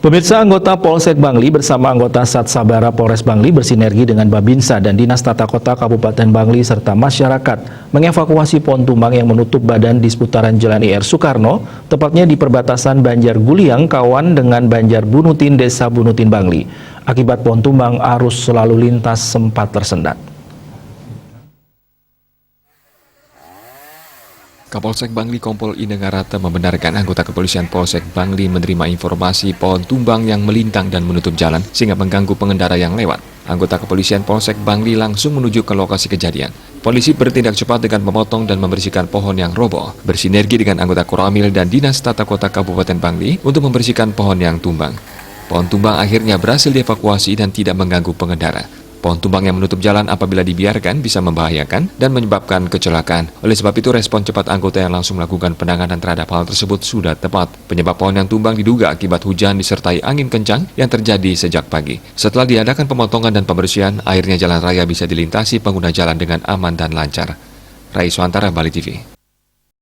Pemirsa, anggota Polsek Bangli bersama anggota Sat Sabara Polres Bangli bersinergi dengan Babinsa dan Dinas Tata Kota Kabupaten Bangli serta masyarakat mengevakuasi pohon tumbang yang menutup badan di seputaran Jalan IR Soekarno, tepatnya di perbatasan Banjar Guliang, Kawan dengan Banjar Bunutin, Desa Bunutin, Bangli. Akibat pohon tumbang, arus lalu lintas sempat tersendat. Kapolsek Bangli Kompol Inengarata membenarkan anggota kepolisian Polsek Bangli menerima informasi pohon tumbang yang melintang dan menutup jalan sehingga mengganggu pengendara yang lewat. Anggota kepolisian Polsek Bangli langsung menuju ke lokasi kejadian. Polisi bertindak cepat dengan memotong dan membersihkan pohon yang roboh, bersinergi dengan anggota Koramil dan Dinas Tata Kota Kabupaten Bangli untuk membersihkan pohon yang tumbang. Pohon tumbang akhirnya berhasil dievakuasi dan tidak mengganggu pengendara. Pohon tumbang yang menutup jalan apabila dibiarkan bisa membahayakan dan menyebabkan kecelakaan. Oleh sebab itu, respon cepat anggota yang langsung melakukan penanganan terhadap hal tersebut sudah tepat. Penyebab pohon yang tumbang diduga akibat hujan disertai angin kencang yang terjadi sejak pagi. Setelah diadakan pemotongan dan pembersihan, akhirnya jalan raya bisa dilintasi pengguna jalan dengan aman dan lancar. Rai Suantara, Bali TV.